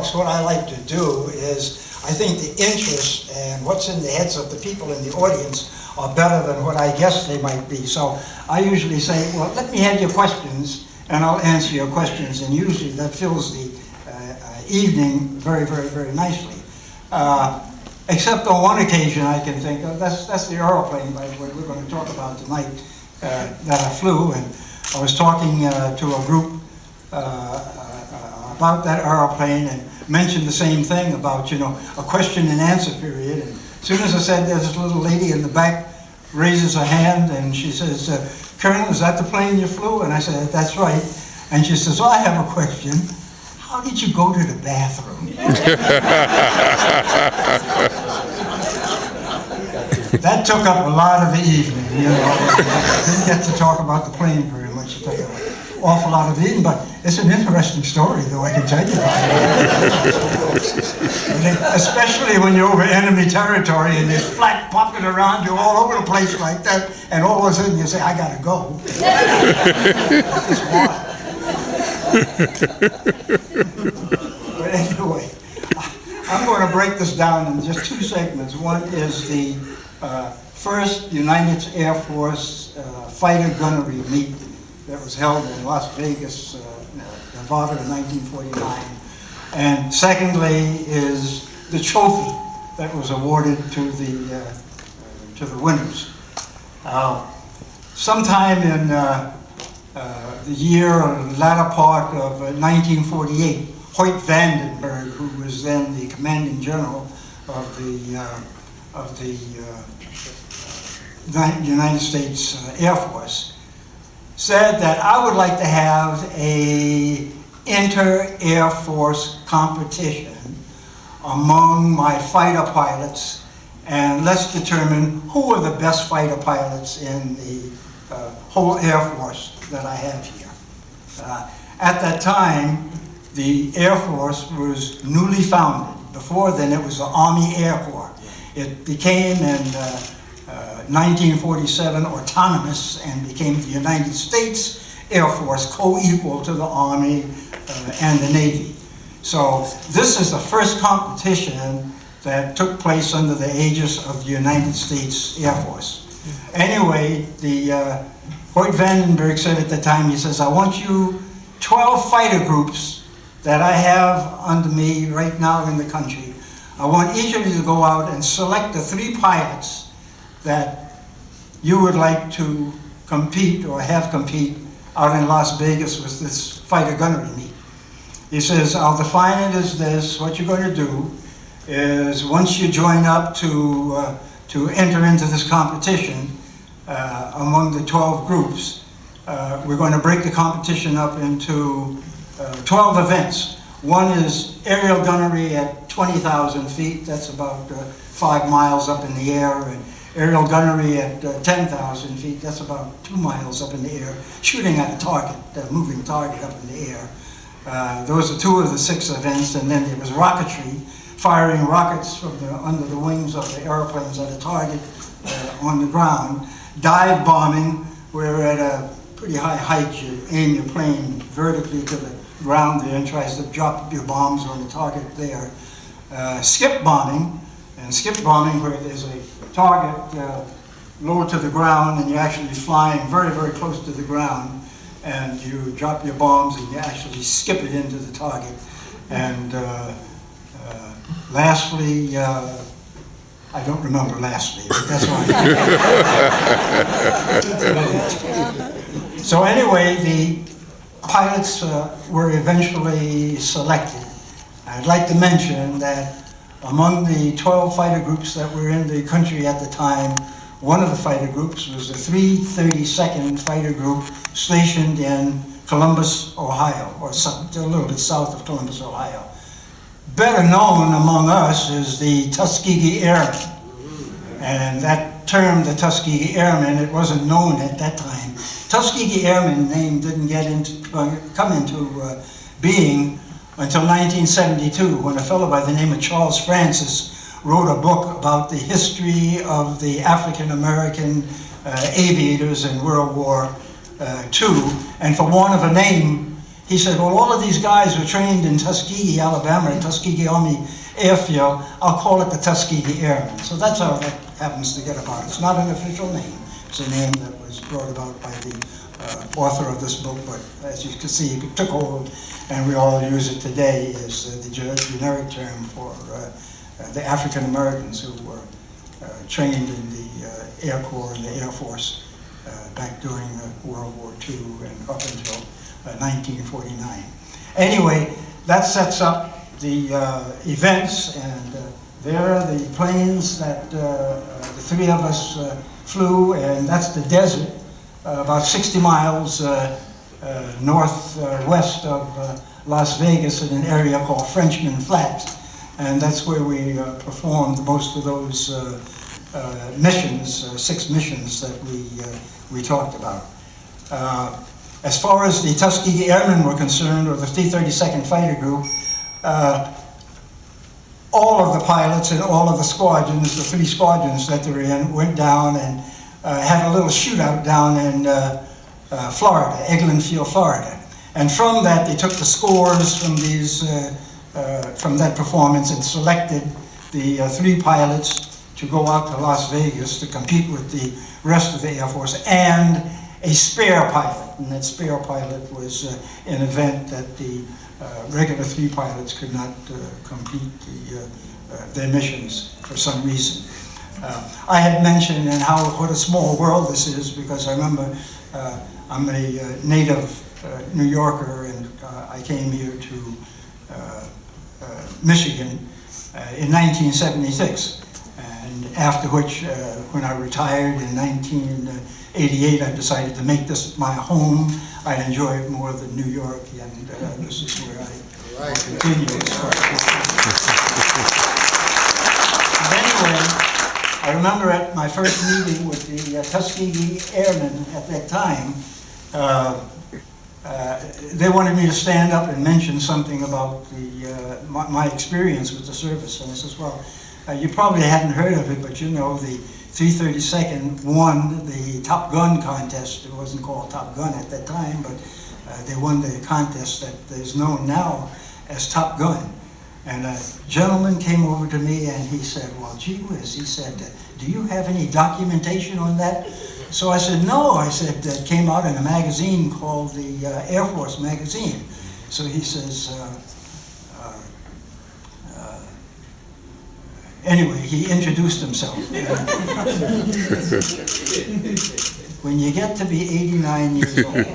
talks, what I like to do is, I think the interest and what's in the heads of the people in the audience are better than what I guess they might be. So I usually say, well, let me have your questions, and I'll answer your questions, and usually that fills the evening very, very, very nicely. Except on one occasion I can think of, that's the aeroplane, by the way, we're going to talk about tonight, that I flew, and I was talking to a group about that aeroplane, and mentioned the same thing about, a question and answer period. And as soon as I said, there's this little lady in the back raises her hand, and she says, Colonel, is that the plane you flew? And I said, that's right. And she says, I have a question. How did you go to the bathroom? That took up a lot of the evening, Didn't get to talk about the plane very much. It took an awful lot of the evening, but it's an interesting story, though, I can tell you about it. Especially when you're over enemy territory and there's flak popping around you all over the place like that, and all of a sudden you say, I gotta go. It's wild. But anyway, I'm going to break this down in just two segments. One is the first United Air Force Fighter Gunnery Meet that was held in Las Vegas, Nevada in 1949. And secondly is the trophy that was awarded to the winners. Sometime in the year or latter part of 1948, Hoyt Vandenberg, who was then the commanding general of the United States Air Force, said that I would like to have a inter-Air Force competition among my fighter pilots, and let's determine who are the best fighter pilots in the whole Air Force that I have here. At that time, the Air Force was newly founded. Before then, it was the Army Air Corps. It became in 1947 autonomous and became the United States Air Force, co-equal to the Army and the Navy. So this is the first competition that took place under the aegis of the United States Air Force. Anyway, Hoyt Vandenberg said at the time, he says, I want you 12 fighter groups that I have under me right now in the country. I want each of you to go out and select the 3 pilots that you would like to compete or have compete out in Las Vegas with this fighter gunnery meet. He says, I'll define it as this. What you're going to do is once you join up to enter into this competition among the 12 groups, we're going to break the competition up into 12 events. One is aerial gunnery at 20,000 feet. That's about 5 miles up in the air. And aerial gunnery at 10,000 feet. That's about 2 miles up in the air, shooting at a target, a moving target up in the air. Those are 2 of the 6 events. And then there was rocketry, firing rockets from under the wings of the airplanes at a target on the ground. Dive bombing, where at a pretty high height you aim your plane vertically to the ground there and tries to drop your bombs on the target there. Skip bombing, and skip bombing where there's a target low to the ground and you're actually flying very, very close to the ground, and you drop your bombs and you actually skip it into the target. And lastly, I don't remember lastly, but that's fine. So anyway, the pilots were eventually selected. I'd like to mention that among the 12 fighter groups that were in the country at the time, one of the fighter groups was the 332nd Fighter Group stationed in Columbus, Ohio, or a little bit south of Columbus, Ohio. Better known among us is the Tuskegee Airmen. And that term, the Tuskegee Airmen, it wasn't known at that time. Tuskegee Airmen name didn't come into being until 1972, when a fellow by the name of Charles Francis wrote a book about the history of the African-American aviators in World War II. And for want of a name, he said, well, all of these guys were trained in Tuskegee, Alabama, at Tuskegee Army Airfield. I'll call it the Tuskegee Airmen. So that's how that happens to get about. It's not an official name. It's a name that was brought about by the author of this book, but as you can see, it took hold, and we all use it today as the generic term for the African Americans who were trained in the Air Corps and the Air Force back during World War II and up until 1949. Anyway, that sets up the events, and there are the planes that the three of us flew, and that's the desert, about 60 miles northwest of Las Vegas in an area called Frenchman Flats. And that's where we performed most of those missions, 6 missions that we talked about. As far as the Tuskegee Airmen were concerned, or the 332nd Fighter Group, all of the pilots and all of the squadrons, the 3 squadrons that they were in, went down and had a little shootout down in Florida, Eglin Field, Florida. And from that, they took the scores from these, from that performance and selected the 3 pilots to go out to Las Vegas to compete with the rest of the Air Force, and a spare pilot. And that spare pilot was an event that the regular 3 pilots could not complete their missions for some reason. I had mentioned what a small world this is, because I remember I'm a native New Yorker, and I came here to Michigan in 1976, and after which, when I retired in 1988, I decided to make this my home. I enjoy it more than New York, and this is where I continue. Anyway, I remember at my first meeting with the Tuskegee Airmen at that time, they wanted me to stand up and mention something about my experience with the service. And I says, well, you probably hadn't heard of it, but you know, the 332nd won the Top Gun contest. It wasn't called Top Gun at that time, but they won the contest that is known now as Top Gun. And a gentleman came over to me and he said, well, gee whiz, he said, do you have any documentation on that? So I said, no. I said, it came out in a magazine called the Air Force magazine. So he says, anyway, he introduced himself. When you get to be 89 years old,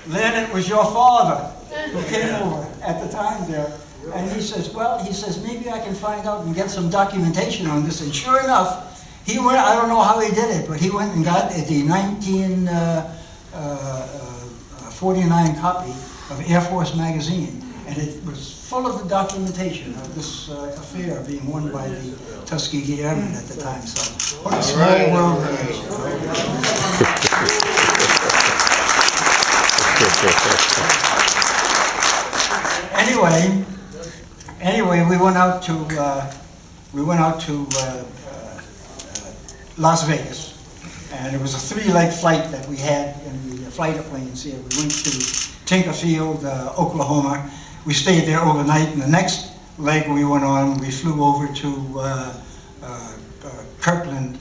then it was your father who came over at the time there, and he says, well, he says, maybe I can find out and get some documentation on this. And sure enough, he went, I don't know how he did it, but he went and got the 1949 copy of Air Force magazine, and it was full of the documentation of this affair being won by the Tuskegee Airmen at the time. So what a small world it is. Anyway, we went out to Las Vegas, and it was a 3-leg flight that we had in the fighter planes here. We went to Tinkerfield, Oklahoma. We stayed there overnight, and the next leg we went on, we flew over to Kirtland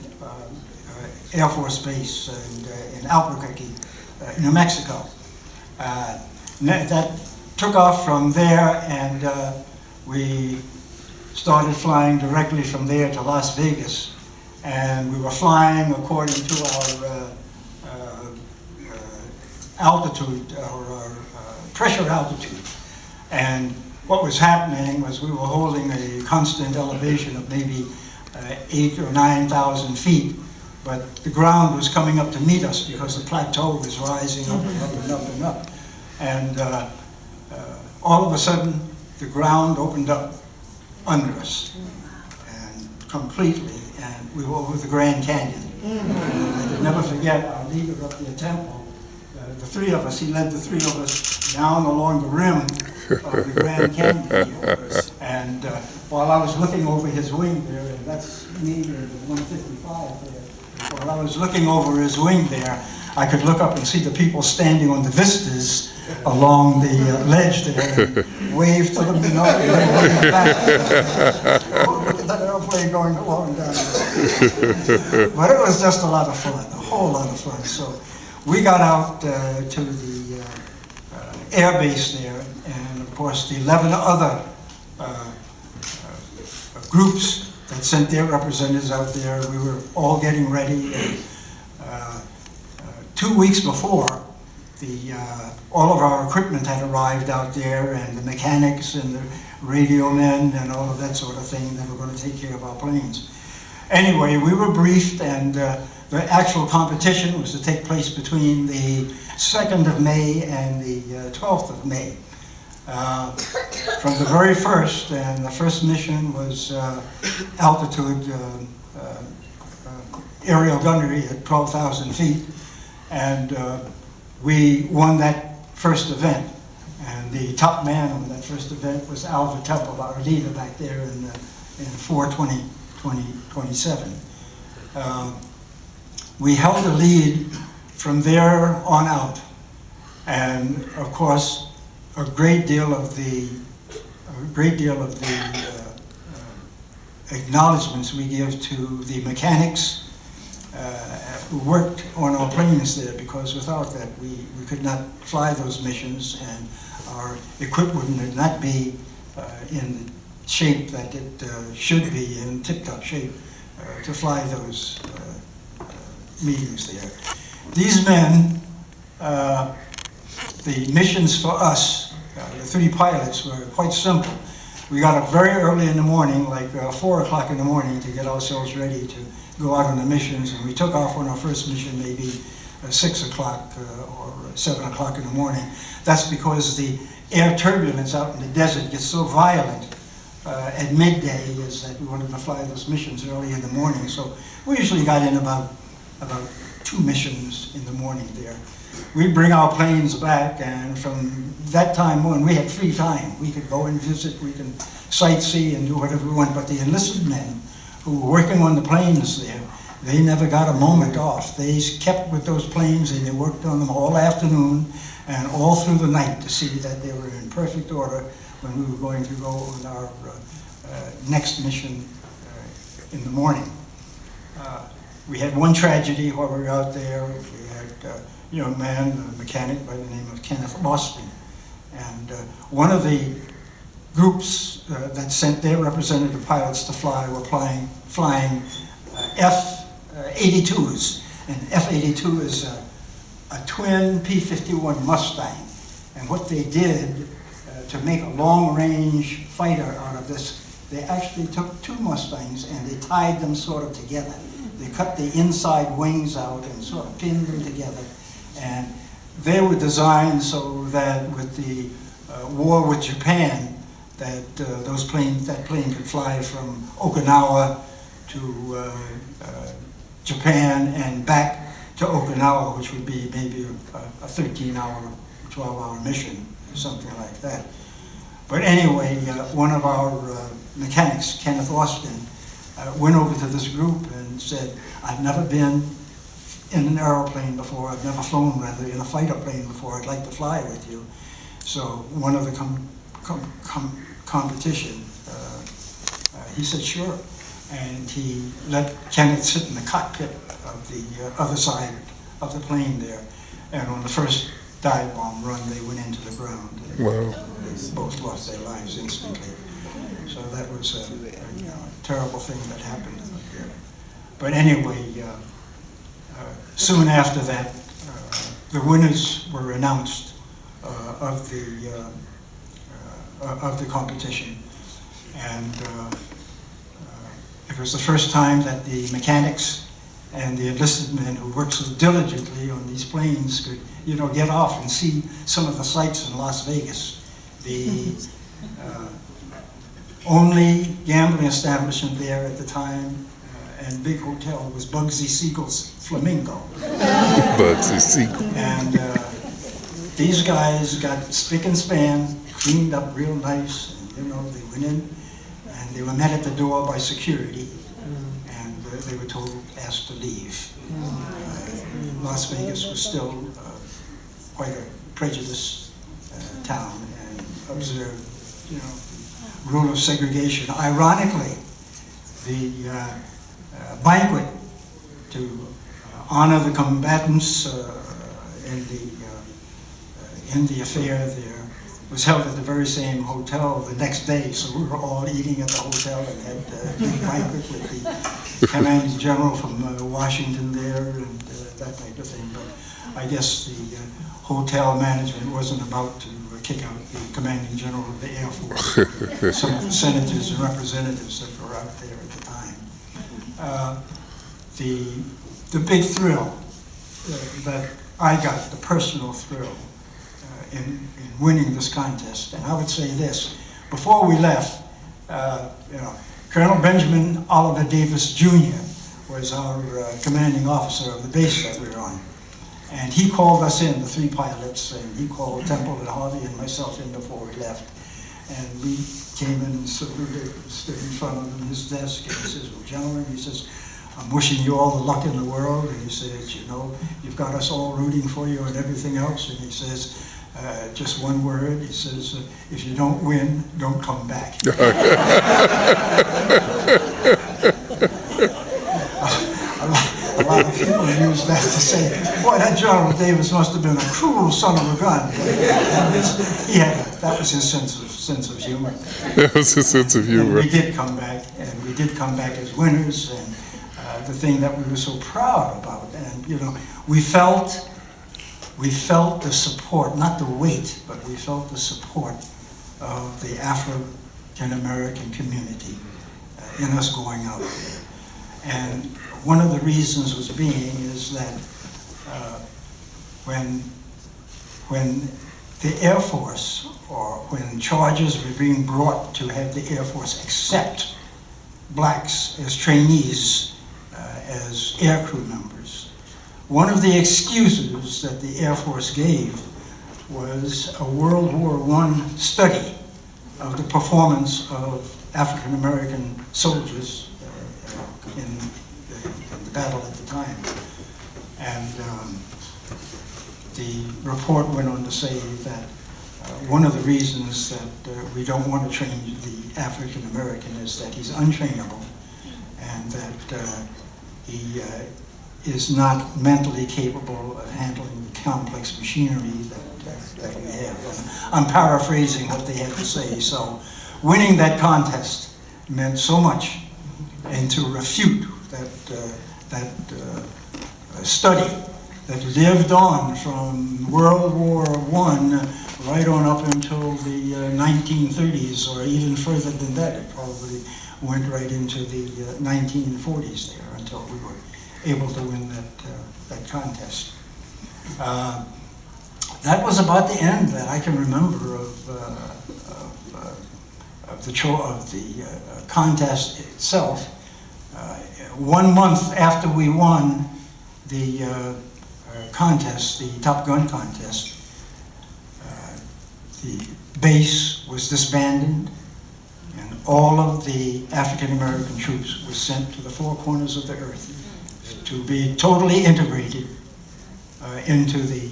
Air Force Base in Albuquerque, New Mexico. That took off from there, and we started flying directly from there to Las Vegas. And we were flying according to our altitude, our pressure altitude. And what was happening was we were holding a constant elevation of maybe 8,000 or 9,000 feet, but the ground was coming up to meet us because the plateau was rising up and up and up and up. And all of a sudden, the ground opened up under us, and completely, and we were over the Grand Canyon. I could never forget our leader up there, Temple. The 3 of us, he led the 3 of us down along the rim of the Grand Canyon here. And while I was looking over his wing there, and that's me in the 155 there, while I was looking over his wing there, I could look up and see the people standing on the vistas along the ledge there and wave to them, you know, and then wave back. Oh, look at that airplane going along down there. But it was just a lot of fun, a whole lot of fun. So we got out to the air base there, and of course the 11 other groups that sent their representatives out there, we were all getting ready. And, 2 weeks before, all of our equipment had arrived out there, and the mechanics and the radio men and all of that sort of thing that were going to take care of our planes. Anyway, we were briefed, and the actual competition was to take place between the 2nd of May and the 12th of May. From the very first, and the first mission was altitude aerial gunnery at 12,000 feet. And we won that first event. And the top man on that first event was Alva Temple, our leader back there in 4/20/27. We held the lead from there on out. And of course, a great deal of the acknowledgments we give to the mechanics who worked on our planes there, because without that we could not fly those missions, and our equipment would not be in the shape that it should be, in tip-top shape, to fly those meetings there. These men, the missions for us, the 3 pilots, were quite simple. We got up very early in the morning, like 4 o'clock in the morning, to get ourselves ready to go out on the missions, and we took off on our first mission maybe 6 o'clock or 7 o'clock in the morning. That's because the air turbulence out in the desert gets so violent at midday, is that we wanted to fly those missions early in the morning. So we usually got in about 2 missions in the morning there. We'd bring our planes back, and from that time on, we had free time. We could go and visit, we can sightsee and do whatever we want, but the enlisted men who were working on the planes there, they never got a moment off. They kept with those planes, and they worked on them all afternoon and all through the night to see that they were in perfect order when we were going to go on our next mission in the morning. We had one tragedy while we were out there. We had a young man, a mechanic by the name of Kenneth Loston, and one of the groups that sent their representative pilots to fly were flying F-82s, and F-82 is a twin P-51 Mustang. And what they did to make a long-range fighter out of this, they actually took 2 Mustangs and they tied them sort of together. They cut the inside wings out and sort of pinned them together. And they were designed so that with the war with Japan, that that plane could fly from Okinawa to Japan and back to Okinawa, which would be maybe a 13-hour, 12-hour mission, something like that. But anyway, one of our mechanics, Kenneth Austin, went over to this group and said, "I've never been in an aeroplane before, I've never flown rather in a fighter plane before, I'd like to fly with you." So one of the competition, he said sure, and he let Kenneth sit in the cockpit of the other side of the plane there, and on the first dive bomb run they went into the ground. Wow. They both lost their lives instantly. So that was a terrible thing that happened there. But anyway, soon after that, the winners were announced of the competition, and it was the first time that the mechanics and the enlisted men who worked so diligently on these planes could, get off and see some of the sights in Las Vegas. The only gambling establishment there at the time and big hotel was Bugsy Siegel's Flamingo. Bugsy Siegel. And these guys got spick and span, cleaned up real nice, and, you know, they went in, and they were met at the door by security, and they were asked to leave. Las Vegas was still quite a prejudiced town, and observed, you know, rule of segregation. Ironically, the banquet to honor the combatants in the affair there was held at the very same hotel the next day, so we were all eating at the hotel and had a big banquet with the commanding general from Washington there and that type of thing. But I guess the hotel management wasn't about to kick out the commanding general of the Air Force, some of the senators and representatives that were out there at the time. The big thrill that I got, the personal thrill in winning this contest, and I would say this, before we left, you know, Colonel Benjamin Oliver Davis Jr. was our commanding officer of the base that we were on. And he called us in, the three pilots, and he called Temple and Harvey and myself in before we left. And we came in and saluted, stood in front of his desk, and he says, well, gentlemen, he says, I'm wishing you all the luck in the world. And he says, you know, you've got us all rooting for you and everything else. And he says, just one word, he says, if you don't win, don't come back. A lot of people use that to say, boy, that General Davis must have been a cruel son of a gun. That was his sense of humor. That was his sense of humor. And we did come back, and we did come back as winners, and the thing that we were so proud about, and you know, we felt the support, not the weight, but we felt the support of the African American community in us going out there. And one of the reasons was being is that when the Air Force, or when charges were being brought to have the Air Force accept blacks as trainees, as aircrew members, one of the excuses that the Air Force gave was a World War I study of the performance of African American soldiers in the battle at the time. And the report went on to say that one of the reasons that we don't want to train the African American is that he's untrainable, and that he is not mentally capable of handling the complex machinery that we have. And I'm paraphrasing what they had to say. So winning that contest meant so much, and to refute that study that lived on from World War I right on up until the 1930s, or even further than that. It probably went right into the 1940s there until we were able to win that contest. That was about the end that I can remember of the contest itself. 1 month after we won the contest, the Top Gun contest, the base was disbanded, and all of the African American troops were sent to the four corners of the earth to be totally integrated into the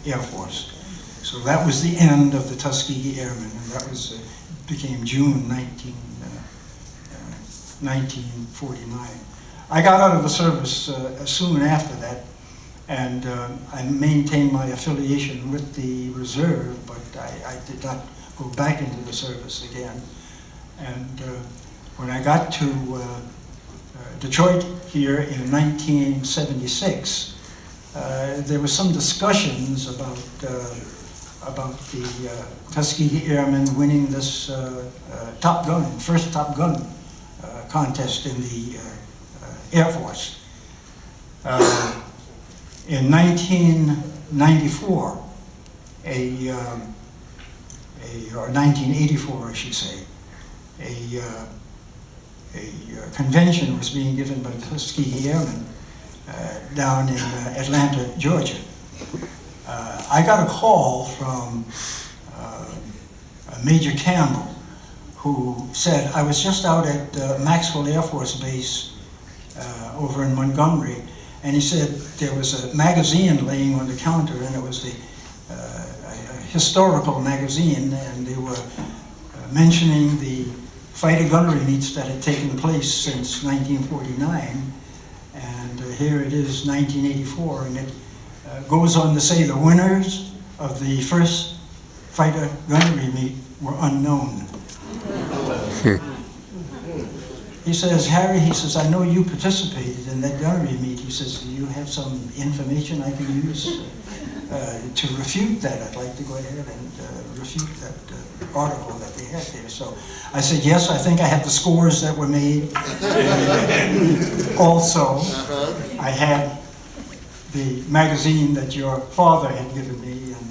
Air Force. So that was the end of the Tuskegee Airmen, and that was became June 1949. I got out of the service soon after that, and I maintained my affiliation with the reserve, but I did not go back into the service again. And when I got to Detroit here in 1976, there were some discussions about the Tuskegee Airmen winning this first Top Gun contest in the Air Force. In 1994, or 1984, I should say, a convention was being given by the Tuskegee Airmen down in Atlanta, Georgia. I got a call from Major Campbell, who said, I was just out at Maxwell Air Force Base over in Montgomery, and he said there was a magazine laying on the counter, and it was the a historical magazine, and they were mentioning the fighter gunnery meets that had taken place since 1949, and here it is 1984, and it goes on to say the winners of the first fighter gunnery meet were unknown. He says, Harry, he says, I know you participated in that gunnery meet. He says, do you have some information I can use to refute that? I'd like to go ahead and refute that article that they had there. So I said, yes, I think I have the scores that were made. Also, I had the magazine that your father had given me, and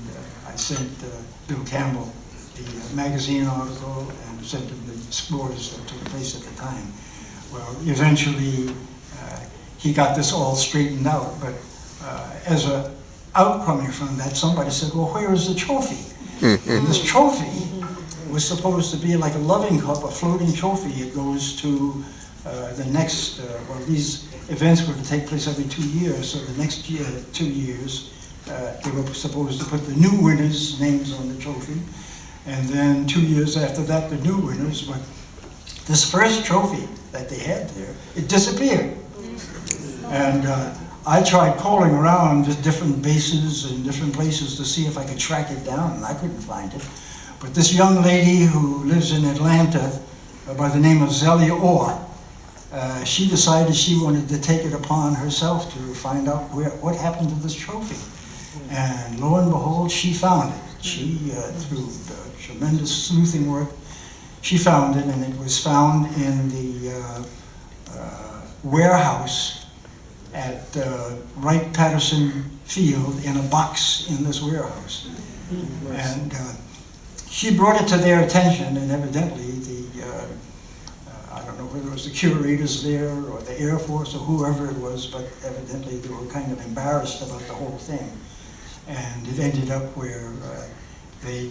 I sent Bill Campbell the magazine article and sent him the scores that took place at the time. Well, eventually he got this all straightened out, but as a outcoming from that, somebody said, well, where is the trophy? And this trophy was supposed to be like a loving cup, a floating trophy. It goes to the next, well, these events were to take place every 2 years, so the next year, 2 years, they were supposed to put the new winners' names on the trophy, and then 2 years after that, the new winners. But this first trophy that they had there, it disappeared. And I tried calling around just different bases and different places to see if I could track it down, and I couldn't find it. But this young lady who lives in Atlanta by the name of Zelia Orr, she decided she wanted to take it upon herself to find out what happened to this trophy. And lo and behold, she found it. She, through tremendous sleuthing work, she found it, and it was found in the warehouse at Wright-Patterson Field in a box in this warehouse. And she brought it to their attention, and evidently the, I don't know whether it was the curators there or the Air Force or whoever it was, but evidently they were kind of embarrassed about the whole thing. And it ended up where they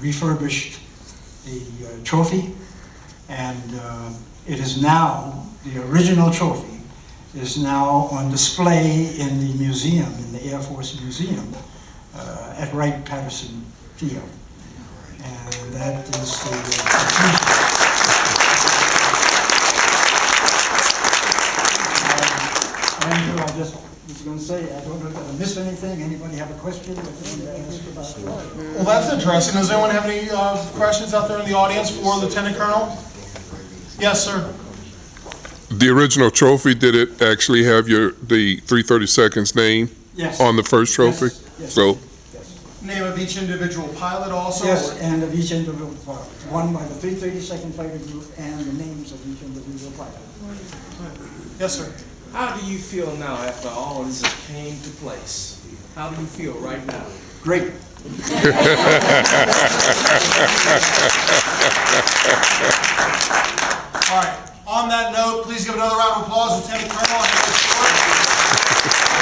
refurbished the trophy, and it is now, the original trophy is now on display in the museum, in the Air Force Museum at Wright-Patterson Field. And that is the Andrew, I just was going to say, I don't know if I missed anything. Anybody have a question that they want to ask about that? Well, that's interesting. Does anyone have any questions out there in the audience for Lieutenant Colonel? Yes, sir. The original trophy, did it actually have the 332nd's name Yes. on the first trophy? Yes, yes. So, Yes. Name of each individual pilot also? Yes, or- and of each individual pilot. One by the 332nd Fighter Group and the names of each individual pilot. Yes, sir. How do you feel now after all this came to place? How do you feel right now? Great. All right. On that note, please give another round of applause, Lieutenant Colonel Harry Stewart.